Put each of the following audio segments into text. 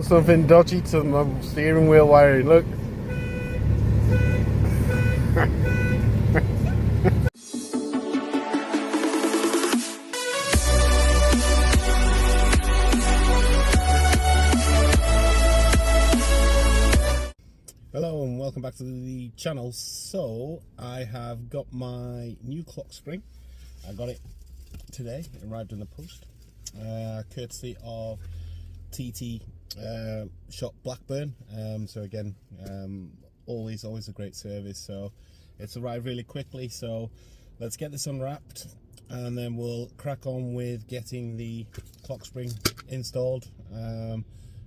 Something dodgy to my steering wheel wiring, look. Hello and welcome back to the channel. So I have got my new Clockspring. I got it today, it arrived in the post, courtesy of TT Shop Blackburn. So again, always a great service. So it's arrived really quickly, so let's get this unwrapped and then we'll crack on with getting the Clockspring installed, and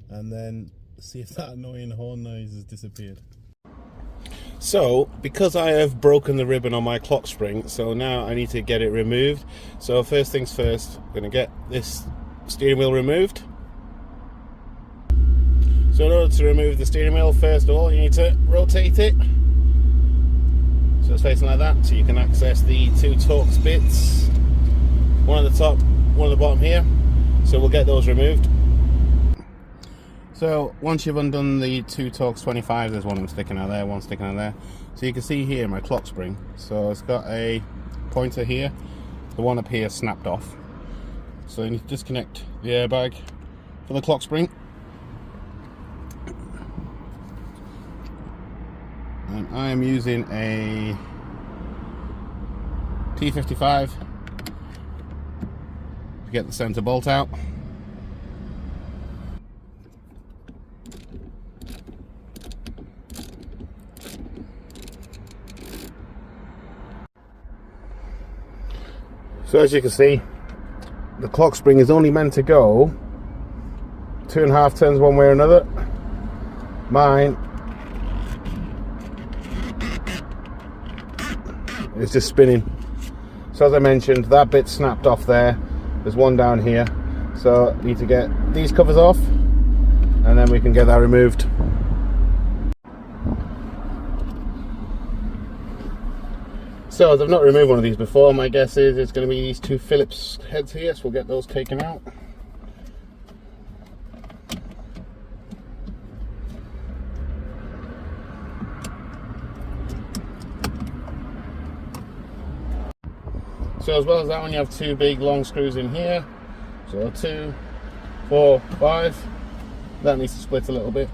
then see if that annoying horn noise has disappeared. So because I have broken the ribbon on my Clockspring, so now I need to get it removed. So first things first, I'm going to get this steering wheel removed. So in order to remove the steering wheel, first of all you need to rotate it so it's facing like that, so you can access the two Torx bits, one at the top, one at the bottom here. So we'll get those removed. So once you've undone the two Torx 25, there's one sticking out there, one sticking out there. So you can see here my Clockspring. So it's got a pointer here. The one up here snapped off. So you need to disconnect the airbag for the Clockspring. And I am using a T55 to get the center bolt out. So as you can see, the Clockspring is only meant to go 2.5 turns one way or another. Mine is just spinning. So as I mentioned, that bit snapped off there. There's one down here. So I need to get these covers off and then we can get that removed. So as I've not removed one of these before, my guess is it's going to be these two Phillips heads here, so we'll get those taken out. So as well as that one, you have two big long screws in here. So 2, 4, 5. That needs to split a little bit.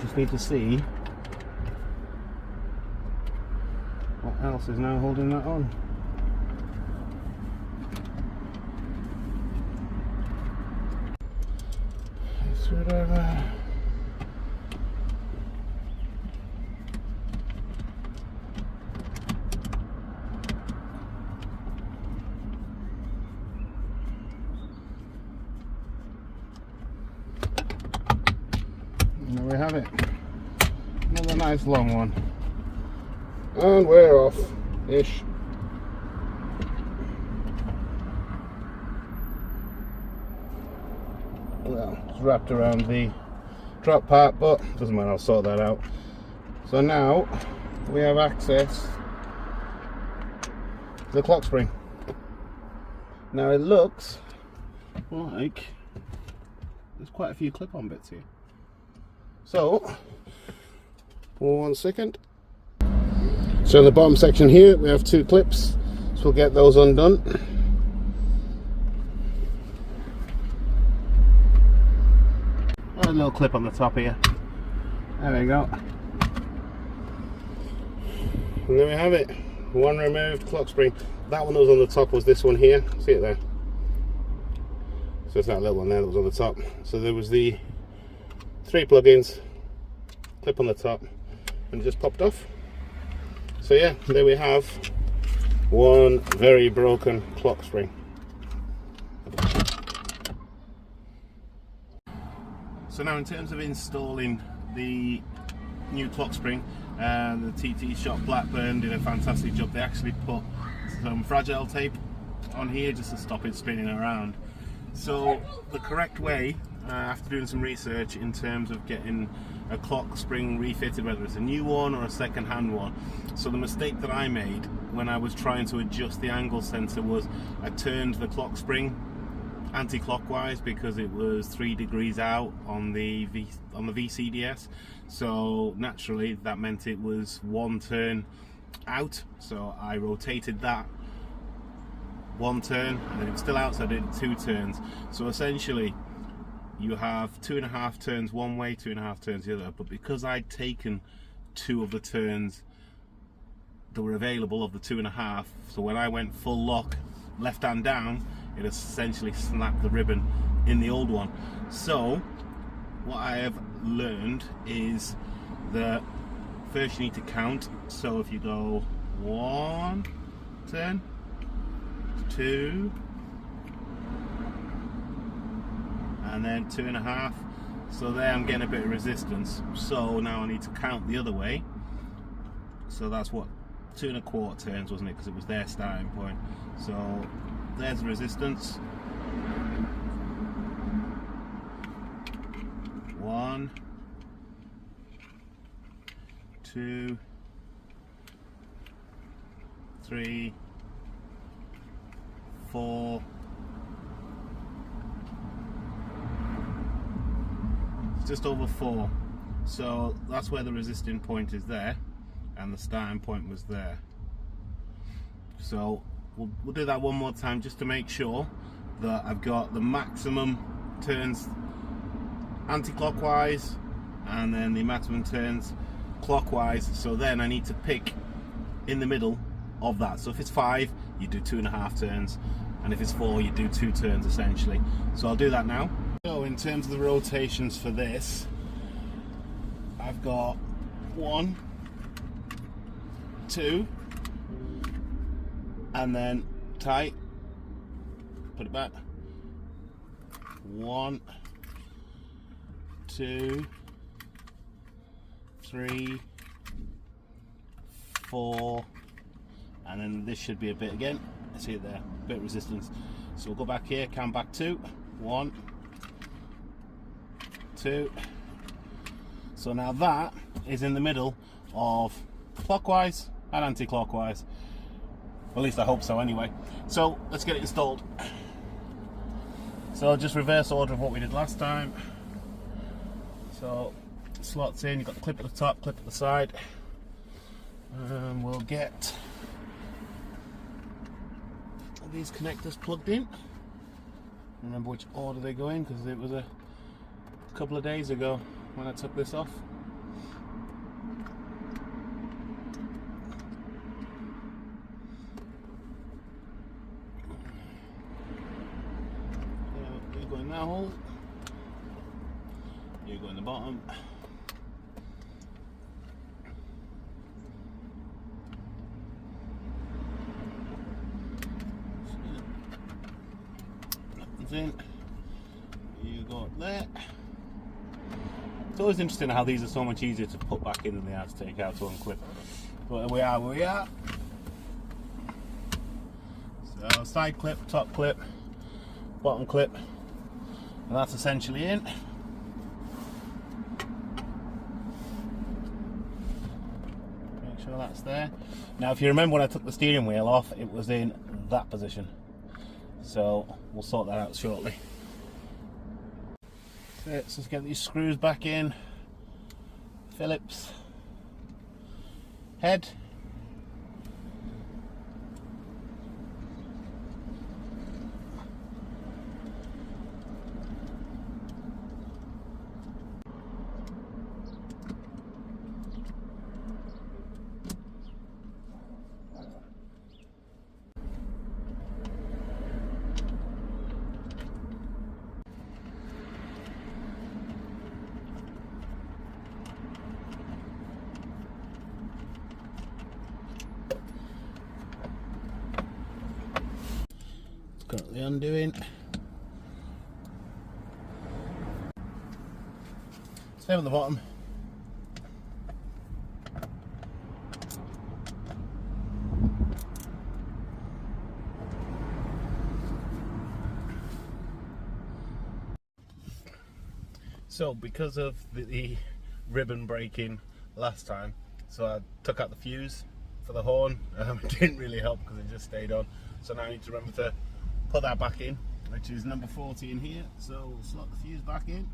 Just need to see what else is now holding that on. Screw it over. And there we have it. Another nice long one. And we're off-ish. Well, it's wrapped around the drop part, but doesn't matter, I'll sort that out. So now we have access to the Clockspring. Now it looks like there's quite a few clip-on bits here. So, one second. So in the bottom section here we have two clips, so we'll get those undone. A little clip on the top here. There we go. And there we have it. One removed Clockspring. That one that was on the top was this one here. See it there? So it's that little one there that was on the top. So there was the 3 plugins, clip on the top, and it just popped off. So yeah, there we have one very broken Clockspring. So now in terms of installing the new Clockspring, the TT Shop Blackburn did a fantastic job. They actually put some fragile tape on here just to stop it spinning around. So the correct way, after doing some research in terms of getting a Clockspring refitted, whether it's a new one or a second-hand one, so the mistake that I made when I was trying to adjust the angle sensor was I turned the clock spring anti-clockwise because it was 3 degrees out on the VCDS, so naturally that meant it was 1 turn out, so I rotated that 1 turn and then it was still out, so I did 2 turns. So essentially you have 2.5 turns one way, 2.5 turns the other, but because I'd taken 2 of the turns that were available of the 2.5, so when I went full lock left hand down, it essentially snapped the ribbon in the old one. So what I have learned is that first you need to count. So if you go 1 turn, 2, and then 2.5, so there I'm getting a bit of resistance. So now I need to count the other way. So that's what 2.25 turns, wasn't it, because it was their starting point. So there's the resistance. 1, 2, 3, 4, just over 4. So that's where the resisting point is there, and the starting point was there. So we'll do that one more time just to make sure that I've got the maximum turns anti-clockwise and then the maximum turns clockwise. So then I need to pick in the middle of that. So if it's 5, you do 2.5 turns, and if it's 4, you do 2 turns essentially. So I'll do that now. So in terms of the rotations for this, I've got 1, 2, and then tight, put it back, 1, 2, 3, 4, and then this should be a bit again. See it there, a bit of resistance. So we'll go back here, count back 2, 1, 2. So now that is in the middle of clockwise and anti-clockwise. At least I hope so anyway. So let's get it installed. So just reverse order of what we did last time. So slots in, you've got the clip at the top, clip at the side. And we'll get these connectors plugged in. Remember which order they go in, because it was a couple of days ago when I took this off. You go in that hole, you go in the bottom. Nothing's in. You go up there. It's always interesting how these are so much easier to put back in than they are to take out to unclip. But we are where we are. So side clip, top clip, bottom clip, and that's essentially in. Make sure that's there. Now if you remember when I took the steering wheel off, it was in that position. So we'll sort that out shortly. So let's get these screws back in. Phillips head. Currently undoing. Same at the bottom. So because of the ribbon breaking last time, so I took out the fuse for the horn. It didn't really help because it just stayed on. So now I need to remember to put that back in, which is number 40 in here. So we'll slot the fuse back in.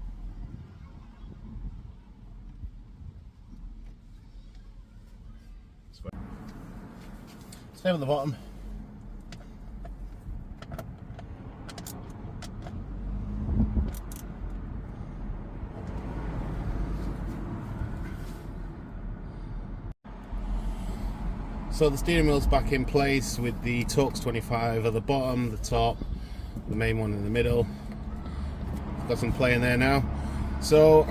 Same on the bottom. So the steering wheel's back in place with the Torx 25 at the bottom, the top, the main one in the middle. Got some play in there now. So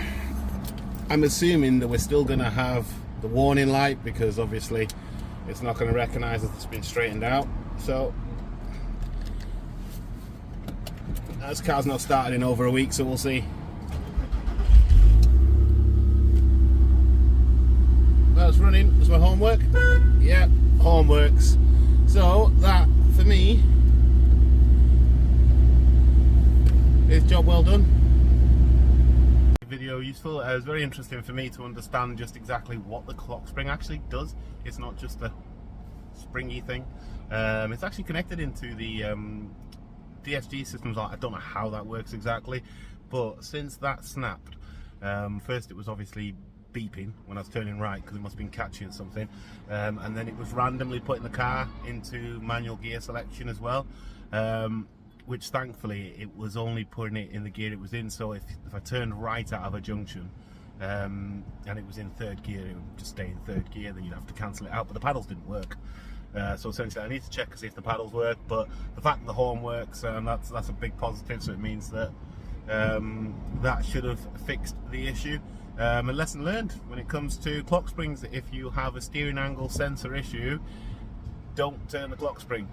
I'm assuming that we're still going to have the warning light because obviously it's not going to recognise that it's been straightened out. So this car's not started in over a week, so we'll see. That's running. Does my horn work? Yeah, horn works. So that, for me, is job well done. Video useful. It was very interesting for me to understand just exactly what the Clockspring actually does. It's not just a springy thing. It's actually connected into the DSG systems. I don't know how that works exactly, but since that snapped, first it was obviously beeping when I was turning right because it must have been catching something, and then it was randomly putting the car into manual gear selection as well, which thankfully it was only putting it in the gear it was in. So if I turned right out of a junction and it was in third gear, it would just stay in third gear, then you'd have to cancel it out, but the paddles didn't work. So essentially I need to check to see if the paddles work, but the fact that the horn works, that's a big positive. So it means that that should have fixed the issue. A lesson learned when it comes to clock springs: if you have a steering angle sensor issue, don't turn the clock spring.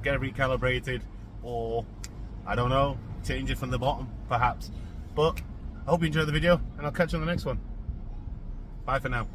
Get it recalibrated, or I don't know, change it from the bottom perhaps. But I hope you enjoyed the video, and I'll catch you on the next one. Bye for now.